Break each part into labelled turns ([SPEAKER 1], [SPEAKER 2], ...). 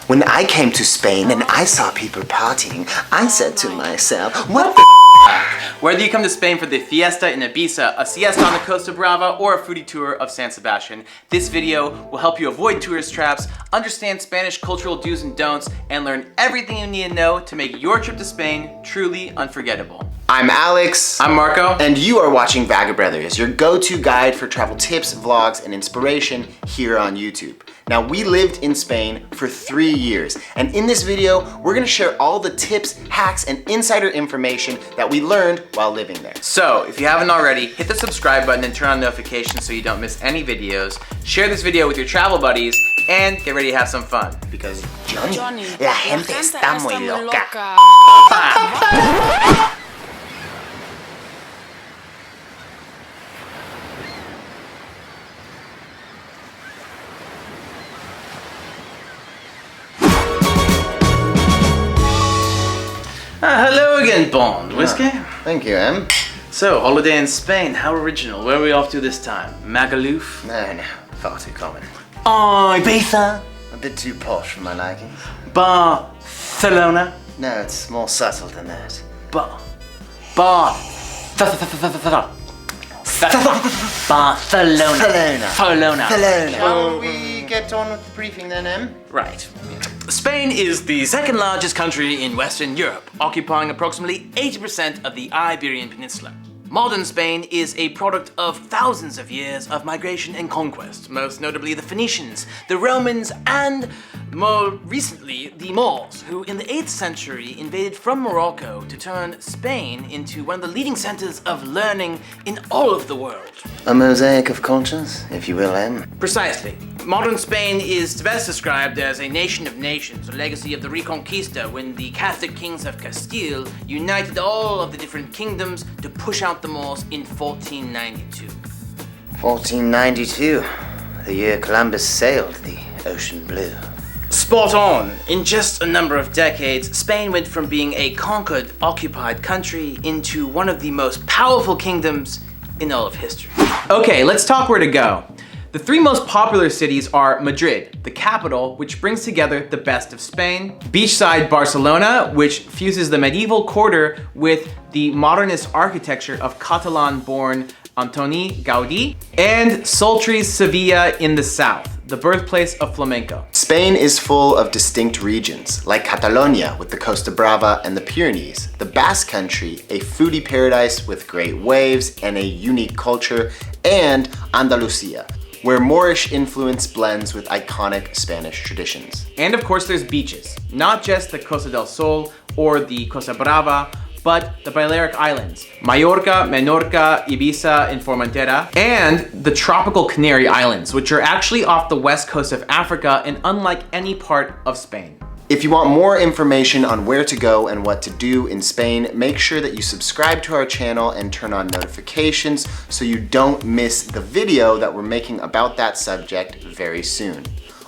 [SPEAKER 1] When I came to Spain and I saw people partying, I said to myself, what the
[SPEAKER 2] Whether you come to Spain for the fiesta in Ibiza, a siesta on the Costa Brava, or a foodie tour of San Sebastian, this video will help you avoid tourist traps, understand Spanish cultural do's and don'ts, and learn everything you need to know to make your trip to Spain truly unforgettable.
[SPEAKER 1] I'm Alex.
[SPEAKER 2] I'm Marco.
[SPEAKER 1] And you are watching Vagabrothers, your go-to guide for travel tips, vlogs, and inspiration here on YouTube. Now, we lived in Spain for 3 years, and in this video, we're gonna share all the tips, hacks, and insider information that we learned while living there.
[SPEAKER 2] So, if you haven't already, hit the subscribe button and turn on notifications so you don't miss any videos. Share this video with your travel buddies, and get ready to have some fun.
[SPEAKER 1] Because, Johnny, la gente está muy loca.
[SPEAKER 2] Hello again, Bond. Whiskey?
[SPEAKER 1] Thank you, Em.
[SPEAKER 2] So, holiday in Spain, how original. Where are we off to this time? Magaluf?
[SPEAKER 1] No, far too common. Oh, Ibiza! A bit too posh for my likings.
[SPEAKER 2] Barcelona?
[SPEAKER 1] No, it's more subtle than that.
[SPEAKER 2] Barcelona.
[SPEAKER 1] Shall we get on with the briefing then, Em?
[SPEAKER 2] Right. Spain is the second largest country in Western Europe, occupying approximately 80% of the Iberian Peninsula. Modern Spain is a product of thousands of years of migration and conquest, most notably the Phoenicians, the Romans, and more recently, the Moors, who in the 8th century invaded from Morocco to turn Spain into one of the leading centers of learning in all of the world.
[SPEAKER 1] A mosaic of cultures, if you will, Em.
[SPEAKER 2] Precisely. Modern Spain is best described as a nation of nations, a legacy of the Reconquista, when the Catholic kings of Castile united all of the different kingdoms to push out the Moors in 1492.
[SPEAKER 1] 1492, the year Columbus sailed the ocean blue.
[SPEAKER 2] Spot on! In just a number of decades, Spain went from being a conquered, occupied country into one of the most powerful kingdoms in all of history. Okay, let's talk where to go. The 3 most popular cities are Madrid, the capital, which brings together the best of Spain; beachside Barcelona, which fuses the medieval quarter with the modernist architecture of Catalan-born Antoni Gaudí; and sultry Sevilla in the south, the birthplace of flamenco.
[SPEAKER 1] Spain is full of distinct regions, like Catalonia with the Costa Brava and the Pyrenees, the Basque Country, a foodie paradise with great waves and a unique culture, and Andalusia, where Moorish influence blends with iconic Spanish traditions.
[SPEAKER 2] And of course there's beaches, not just the Costa del Sol or the Costa Brava, but the Balearic Islands, Mallorca, Menorca, Ibiza, and Formentera, and the tropical Canary Islands, which are actually off the west coast of Africa and unlike any part of Spain.
[SPEAKER 1] If you want more information on where to go and what to do in Spain, make sure that you subscribe to our channel and turn on notifications so you don't miss the video that we're making about that subject very soon.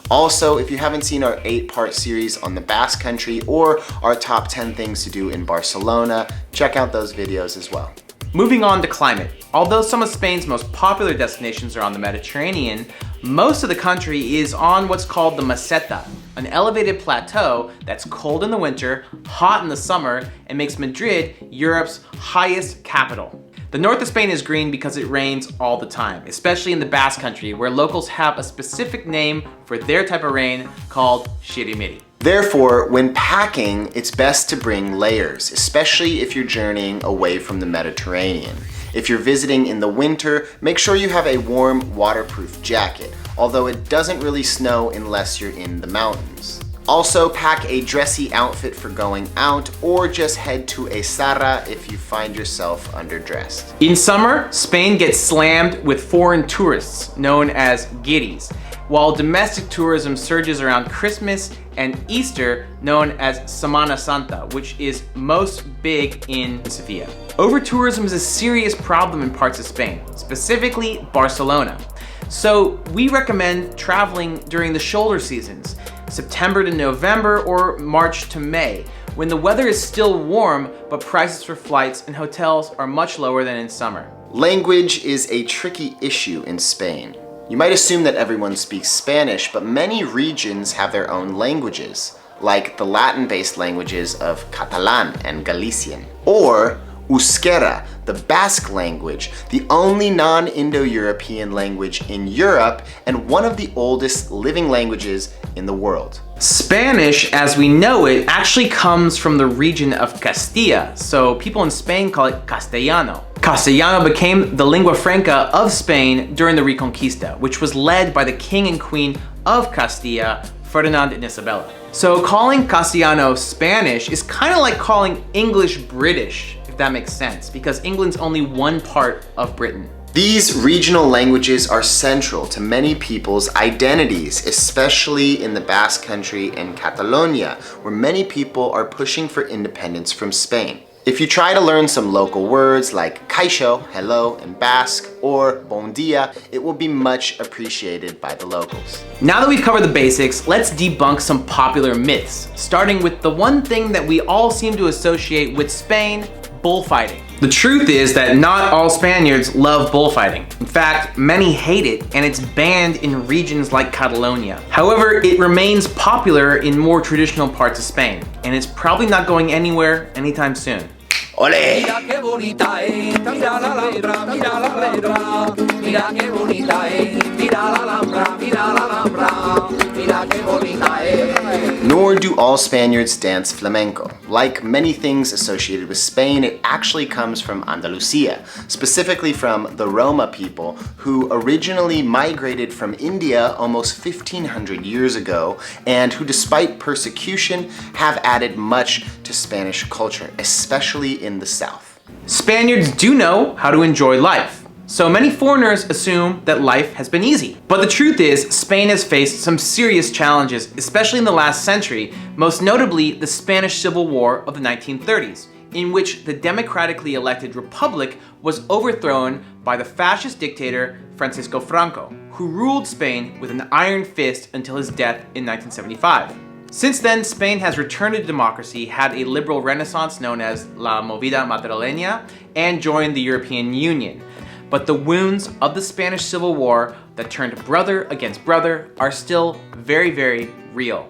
[SPEAKER 1] Also, if you haven't seen our 8-part series on the Basque Country or our top 10 things to do in Barcelona, check out those videos as well.
[SPEAKER 2] Moving on to climate. Although some of Spain's most popular destinations are on the Mediterranean, most of the country is on what's called the Meseta, an elevated plateau that's cold in the winter, hot in the summer, and makes Madrid Europe's highest capital. The north of Spain is green because it rains all the time, especially in the Basque Country, where locals have a specific name for their type of rain called shirimiri.
[SPEAKER 1] Therefore, when packing, it's best to bring layers, especially if you're journeying away from the Mediterranean. If you're visiting in the winter, make sure you have a warm, waterproof jacket, although it doesn't really snow unless you're in the mountains. Also, pack a dressy outfit for going out, or just head to a Sarra if you find yourself underdressed.
[SPEAKER 2] In summer, Spain gets slammed with foreign tourists, known as guiris, while domestic tourism surges around Christmas and Easter, known as Semana Santa, which is most big in Sevilla. Over-tourism is a serious problem in parts of Spain, specifically Barcelona. So we recommend traveling during the shoulder seasons, September to November or March to May, when the weather is still warm, but prices for flights and hotels are much lower than in summer.
[SPEAKER 1] Language is a tricky issue in Spain. You might assume that everyone speaks Spanish, but many regions have their own languages, like the Latin-based languages of Catalan and Galician, or Euskera, the Basque language, the only non-Indo-European language in Europe and one of the oldest living languages in the world.
[SPEAKER 2] Spanish, as we know it, actually comes from the region of Castilla, so people in Spain call it Castellano. Castellano became the lingua franca of Spain during the Reconquista, which was led by the king and queen of Castilla, Ferdinand and Isabella. So calling Castellano Spanish is kind of like calling English British, if that makes sense, because England's only one part of Britain.
[SPEAKER 1] These regional languages are central to many people's identities, especially in the Basque Country and Catalonia, where many people are pushing for independence from Spain. If you try to learn some local words like kaixo, hello, in Basque, or bon dia, it will be much appreciated by the locals.
[SPEAKER 2] Now that we've covered the basics, let's debunk some popular myths, starting with the one thing that we all seem to associate with Spain: bullfighting. The truth is that not all Spaniards love bullfighting. In fact, many hate it, and it's banned in regions like Catalonia. However, it remains popular in more traditional parts of Spain, and it's probably not going anywhere anytime soon.
[SPEAKER 1] Ole!
[SPEAKER 3] Mira qué bonita es, mira la Alhambra, mira la Alhambra. Mira qué bonita es, mira la Alhambra, mira la Alhambra. Mira qué bonita es.
[SPEAKER 1] Nor do all Spaniards dance flamenco. Like many things associated with Spain, it actually comes from Andalusia, specifically from the Roma people, who originally migrated from India almost 1,500 years ago, and who, despite persecution, have added much to Spanish culture, especially in the south.
[SPEAKER 2] Spaniards do know how to enjoy life, so many foreigners assume that life has been easy. But the truth is, Spain has faced some serious challenges, especially in the last century, most notably the Spanish Civil War of the 1930s, in which the democratically elected republic was overthrown by the fascist dictator Francisco Franco, who ruled Spain with an iron fist until his death in 1975. Since then, Spain has returned to democracy, had a liberal renaissance known as La Movida Madrileña, and joined the European Union. But the wounds of the Spanish Civil War that turned brother against brother are still very, very real.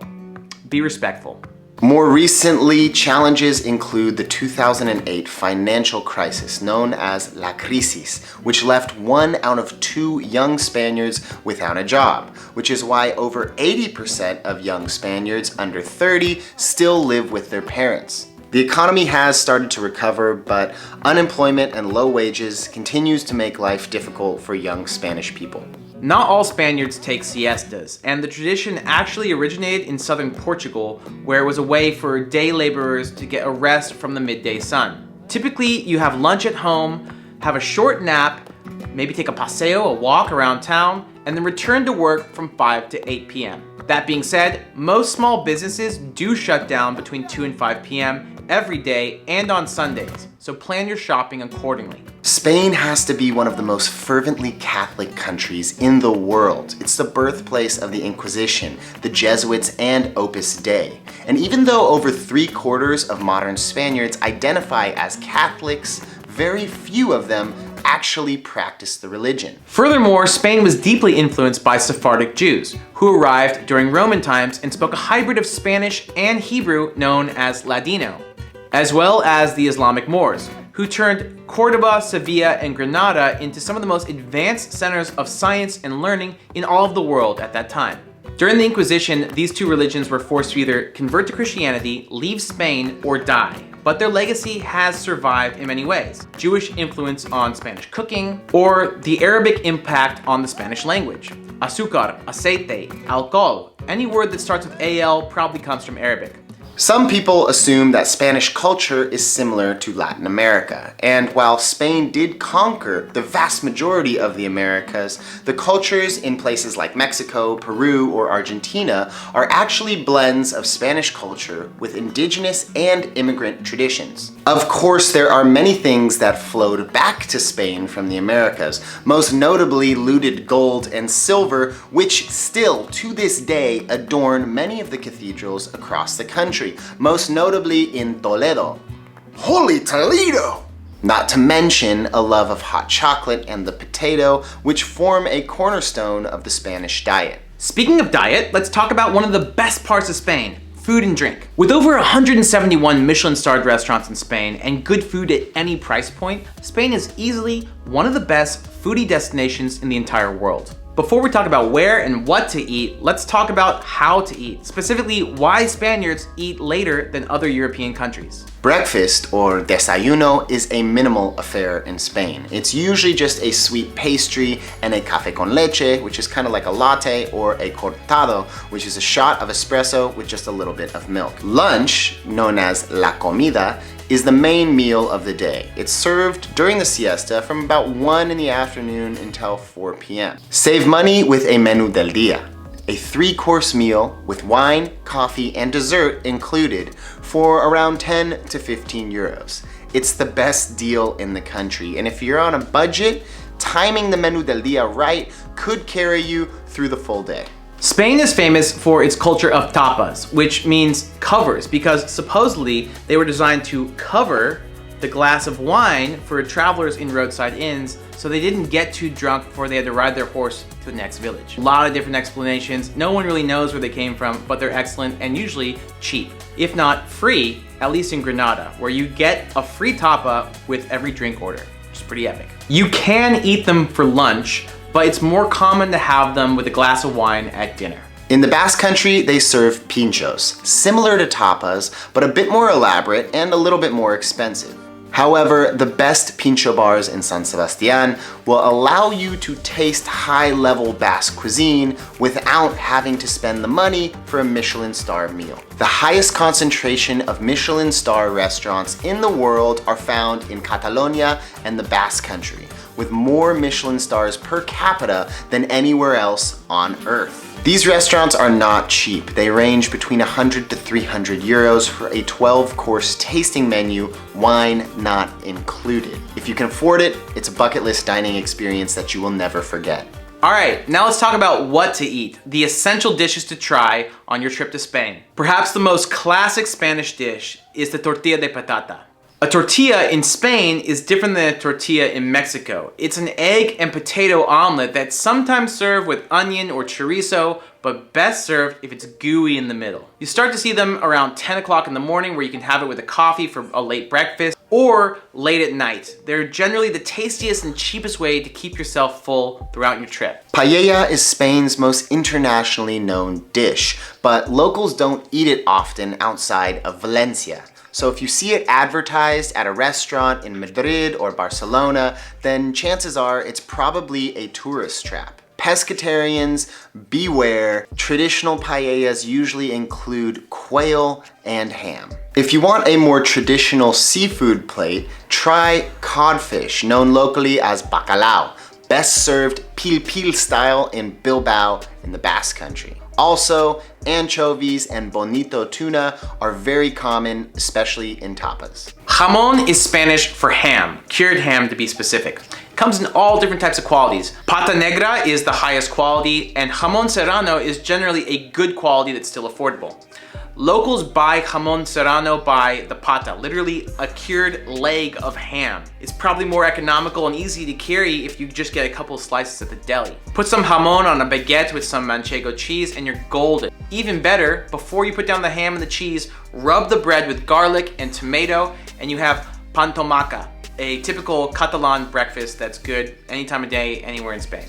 [SPEAKER 2] Be respectful.
[SPEAKER 1] More recently, challenges include the 2008 financial crisis known as La Crisis, which left 1 out of 2 young Spaniards without a job, which is why over 80% of young Spaniards under 30 still live with their parents. The economy has started to recover, but unemployment and low wages continues to make life difficult for young Spanish people.
[SPEAKER 2] Not all Spaniards take siestas, and the tradition actually originated in southern Portugal, where it was a way for day laborers to get a rest from the midday sun. Typically, you have lunch at home, have a short nap, maybe take a paseo, a walk around town, and then return to work from 5 to 8 p.m. That being said, most small businesses do shut down between 2 and 5 p.m. every day and on Sundays, so plan your shopping accordingly.
[SPEAKER 1] Spain has to be one of the most fervently Catholic countries in the world. It's the birthplace of the Inquisition, the Jesuits, and Opus Dei. And even though over 3/4 of modern Spaniards identify as Catholics, very few of them actually practice the religion.
[SPEAKER 2] Furthermore, Spain was deeply influenced by Sephardic Jews, who arrived during Roman times and spoke a hybrid of Spanish and Hebrew known as Ladino, as well as the Islamic Moors, who turned Cordoba, Sevilla, and Granada into some of the most advanced centers of science and learning in all of the world at that time. During the Inquisition, these two religions were forced to either convert to Christianity, leave Spain, or die. But their legacy has survived in many ways. Jewish influence on Spanish cooking, or the Arabic impact on the Spanish language. Azúcar, aceite, alcohol, any word that starts with AL probably comes from Arabic.
[SPEAKER 1] Some people assume that Spanish culture is similar to Latin America, and while Spain did conquer the vast majority of the Americas, the cultures in places like Mexico, Peru, or Argentina are actually blends of Spanish culture with indigenous and immigrant traditions. Of course, there are many things that flowed back to Spain from the Americas, most notably looted gold and silver, which still to this day adorn many of the cathedrals across the country, most notably in Toledo. Holy Toledo! Not to mention a love of hot chocolate and the potato, which form a cornerstone of the Spanish diet.
[SPEAKER 2] Speaking of diet, let's talk about one of the best parts of Spain, food and drink. With over 171 Michelin-starred restaurants in Spain and good food at any price point, Spain is easily one of the best foodie destinations in the entire world. Before we talk about where and what to eat, let's talk about how to eat, specifically why Spaniards eat later than other European countries.
[SPEAKER 1] Breakfast, or desayuno, is a minimal affair in Spain. It's usually just a sweet pastry and a café con leche, which is kind of like a latte, or a cortado, which is a shot of espresso with just a little bit of milk. Lunch, known as la comida, is the main meal of the day. It's served during the siesta from about 1 in the afternoon until 4 p.m. Save money with a menú del día, a 3-course meal with wine, coffee, and dessert included for around 10 to 15 euros. It's the best deal in the country, and if you're on a budget, timing the menú del día right could carry you through the full day.
[SPEAKER 2] Spain is famous for its culture of tapas, which means covers, because supposedly they were designed to cover the glass of wine for travelers in roadside inns so they didn't get too drunk before they had to ride their horse to the next village. A lot of different explanations. No one really knows where they came from, but they're excellent and usually cheap. If not free, at least in Granada, where you get a free tapa with every drink order, which is pretty epic. You can eat them for lunch, but it's more common to have them with a glass of wine at dinner.
[SPEAKER 1] In the Basque Country, they serve pinchos, similar to tapas, but a bit more elaborate and a little bit more expensive. However, the best pincho bars in San Sebastian will allow you to taste high-level Basque cuisine without having to spend the money for a Michelin star meal. The highest concentration of Michelin star restaurants in the world are found in Catalonia and the Basque Country, with more Michelin stars per capita than anywhere else on Earth. These restaurants are not cheap. They range between 100 to 300 euros for a 12-course tasting menu, wine not included. If you can afford it, it's a bucket list dining experience that you will never forget.
[SPEAKER 2] All right, now let's talk about what to eat, the essential dishes to try on your trip to Spain. Perhaps the most classic Spanish dish is the tortilla de patata. A tortilla in Spain is different than a tortilla in Mexico. It's an egg and potato omelet that's sometimes served with onion or chorizo, but best served if it's gooey in the middle. You start to see them around 10 o'clock in the morning, where you can have it with a coffee for a late breakfast, or late at night. They're generally the tastiest and cheapest way to keep yourself full throughout your trip.
[SPEAKER 1] Paella is Spain's most internationally known dish, but locals don't eat it often outside of Valencia. So if you see it advertised at a restaurant in Madrid or Barcelona, then chances are it's probably a tourist trap. Pescatarians, beware. Traditional paellas usually include quail and ham. If you want a more traditional seafood plate, try codfish, known locally as bacalao, best served pil-pil style in Bilbao in the Basque Country. Also, anchovies and bonito tuna are very common, especially in tapas.
[SPEAKER 2] Jamon is Spanish for ham, cured ham to be specific. It comes in all different types of qualities. Pata negra is the highest quality, and jamon serrano is generally a good quality that's still affordable. Locals buy jamon serrano by the pata, literally a cured leg of ham. It's probably more economical and easy to carry if you just get a couple of slices at the deli. Put some jamon on a baguette with some manchego cheese and you're golden. Even better, before you put down the ham and the cheese, rub the bread with garlic and tomato and you have pan tomaca, a typical Catalan breakfast that's good any time of day, anywhere in Spain.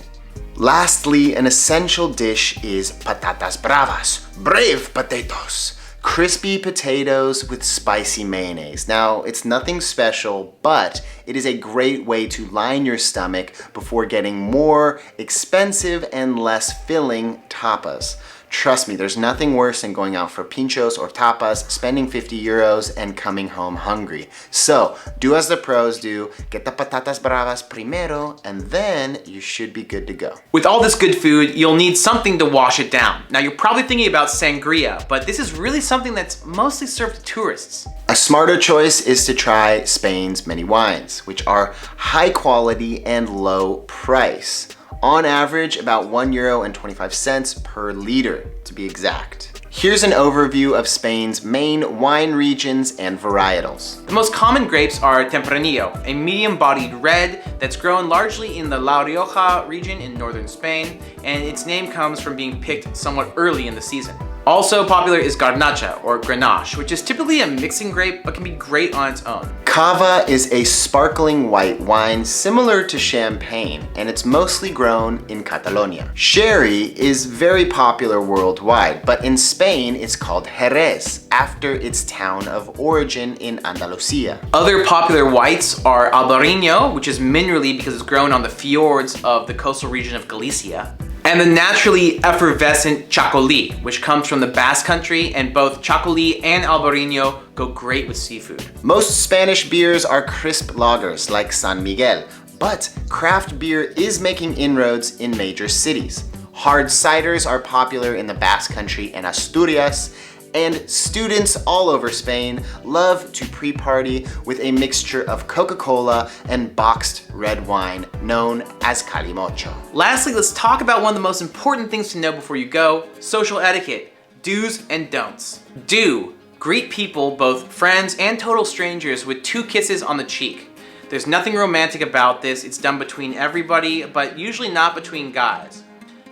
[SPEAKER 1] Lastly, an essential dish is patatas bravas, brave potatoes. Crispy potatoes with spicy mayonnaise. Now, it's nothing special, but it is a great way to line your stomach before getting more expensive and less filling tapas. Trust me, there's nothing worse than going out for pinchos or tapas, spending 50 euros and coming home hungry. So, do as the pros do, get the patatas bravas primero, and then you should be good to go.
[SPEAKER 2] With all this good food, you'll need something to wash it down. Now, you're probably thinking about sangria, but this is really something that's mostly served to tourists.
[SPEAKER 1] A smarter choice is to try Spain's many wines, which are high quality and low price. On average, about €1.25 per liter, to be exact. Here's an overview of Spain's main wine regions and varietals.
[SPEAKER 2] The most common grapes are Tempranillo, a medium-bodied red that's grown largely in the La Rioja region in northern Spain, and its name comes from being picked somewhat early in the season. Also popular is Garnacha, or Grenache, which is typically a mixing grape but can be great on its own.
[SPEAKER 1] Cava is a sparkling white wine similar to champagne, and it's mostly grown in Catalonia. Sherry is very popular worldwide, but in Spain it's called Jerez, after its town of origin in Andalusia.
[SPEAKER 2] Other popular whites are Albarino, which is minerally because it's grown on the fjords of the coastal region of Galicia, and the naturally effervescent Chacolí, which comes from the Basque Country, and both Chacolí and Albarino go great with seafood.
[SPEAKER 1] Most Spanish beers are crisp lagers like San Miguel, but craft beer is making inroads in major cities. Hard ciders are popular in the Basque Country and Asturias, and students all over Spain love to pre-party with a mixture of Coca-Cola and boxed red wine known as calimocho.
[SPEAKER 2] Lastly, let's talk about one of the most important things to know before you go: social etiquette, do's and don'ts. Do: greet people, both friends and total strangers, with 2 kisses on the cheek. There's nothing romantic about this. It's done between everybody, but usually not between guys.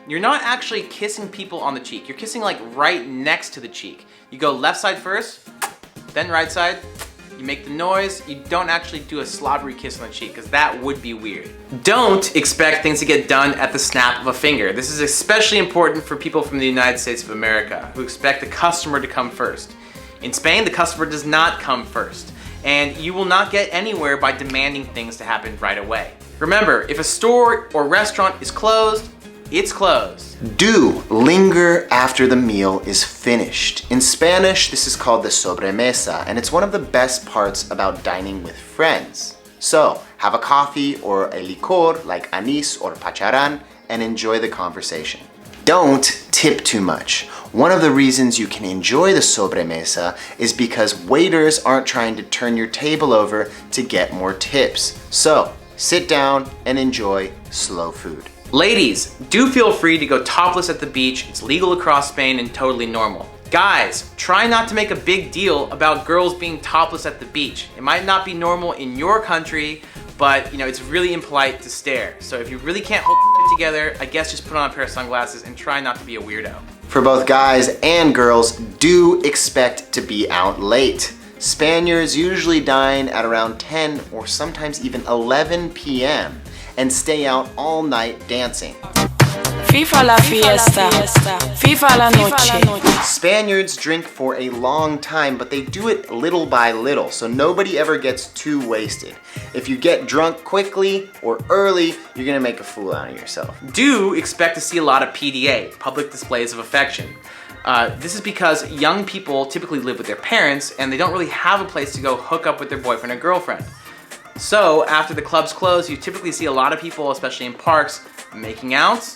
[SPEAKER 2] You're not actually kissing people on the cheek. You're kissing like right next to the cheek. You go left side first, then right side. You make the noise. You don't actually do a slobbery kiss on the cheek, because that would be weird. Don't expect things to get done at the snap of a finger. This is especially important for people from the United States of America who expect the customer to come first. In Spain, the customer does not come first, and you will not get anywhere by demanding things to happen right away. Remember, if a store or restaurant is closed, it's closed.
[SPEAKER 1] Do linger after the meal is finished. In Spanish, this is called the sobremesa, and it's one of the best parts about dining with friends. So, have a coffee or a licor like anís or pacharan and enjoy the conversation. Don't tip too much. One of the reasons you can enjoy the sobremesa is because waiters aren't trying to turn your table over to get more tips. So, sit down and enjoy slow food.
[SPEAKER 2] Ladies, do feel free to go topless at the beach. It's legal across Spain and totally normal. Guys, try not to make a big deal about girls being topless at the beach. It might not be normal in your country, but it's really impolite to stare. So if you really can't hold it together, I guess just put on a pair of sunglasses and try not to be a weirdo.
[SPEAKER 1] For both guys and girls, do expect to be out late. Spaniards usually dine at around 10 or sometimes even 11 p.m. and stay out all night dancing.
[SPEAKER 4] FIFA la fiesta, FIFA la noche.
[SPEAKER 1] Spaniards drink for a long time, but they do it little by little, so nobody ever gets too wasted. If you get drunk quickly or early, you're gonna make a fool out of yourself.
[SPEAKER 2] Do expect to see a lot of PDA, public displays of affection. This is because young people typically live with their parents and they don't really have a place to go hook up with their boyfriend or girlfriend. So after the clubs close, you typically see a lot of people, especially in parks, making out.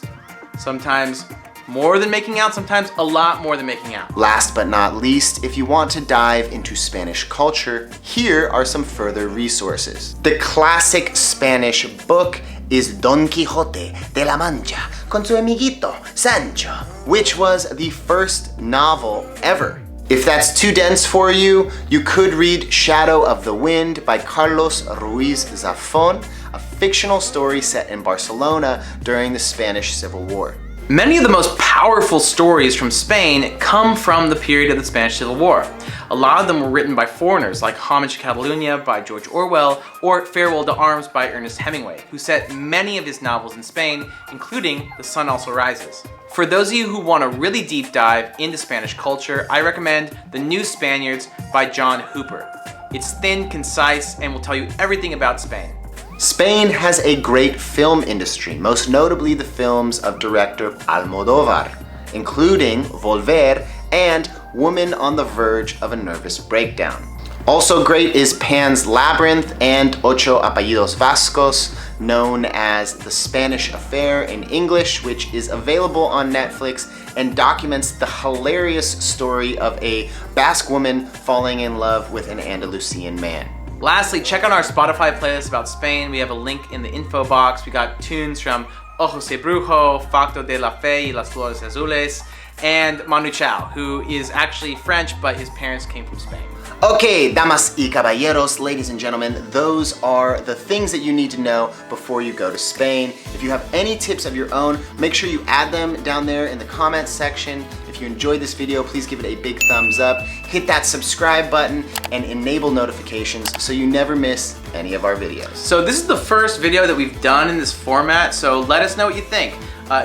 [SPEAKER 2] Sometimes more than making out, sometimes a lot more than making out.
[SPEAKER 1] Last but not least, if you want to dive into Spanish culture, here are some further resources. The classic Spanish book is Don Quixote de la Mancha con su amiguito Sancho, which was the first novel ever. If that's too dense for you, you could read Shadow of the Wind by Carlos Ruiz Zafón, a fictional story set in Barcelona during the Spanish Civil War.
[SPEAKER 2] Many of the most powerful stories from Spain come from the period of the Spanish Civil War. A lot of them were written by foreigners, like Homage to Catalonia by George Orwell or Farewell to Arms by Ernest Hemingway, who set many of his novels in Spain, including The Sun Also Rises. For those of you who want a really deep dive into Spanish culture, I recommend The New Spaniards by John Hooper. It's thin, concise, and will tell you everything about Spain.
[SPEAKER 1] Spain has a great film industry, most notably the films of director Almodóvar, including Volver and Woman on the Verge of a Nervous Breakdown. Also great is Pan's Labyrinth and Ocho Apellidos Vascos, known as The Spanish Affair in English, which is available on Netflix and documents the hilarious story of a Basque woman falling in love with an Andalusian man.
[SPEAKER 2] Lastly, check out our Spotify playlist about Spain. We have a link in the info box. We got tunes from Ojos de Brujo, Facto de la Fe y las Flores Azules, and Manu Chao, who is actually French, but his parents came from Spain.
[SPEAKER 1] Okay, damas y caballeros, ladies and gentlemen, those are the things that you need to know before you go to Spain. If you have any tips of your own, make sure you add them down there in the comments section. If you enjoyed this video, please give it a big thumbs up, hit that subscribe button, and enable notifications so you never miss any of our videos.
[SPEAKER 2] So this is the first video that we've done in this format, so let us know what you think.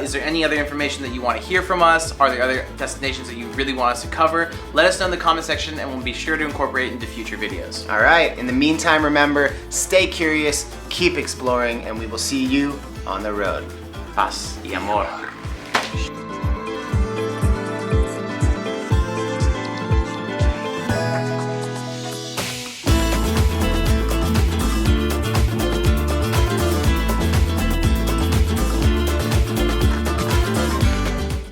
[SPEAKER 2] Is there any other information that you want to hear from us? Are there other destinations that you really want us to cover? Let us know in the comment section and we'll be sure to incorporate into future videos.
[SPEAKER 1] All right, in the meantime, remember, stay curious, keep exploring, and we will see you on the road.
[SPEAKER 2] Paz y amor.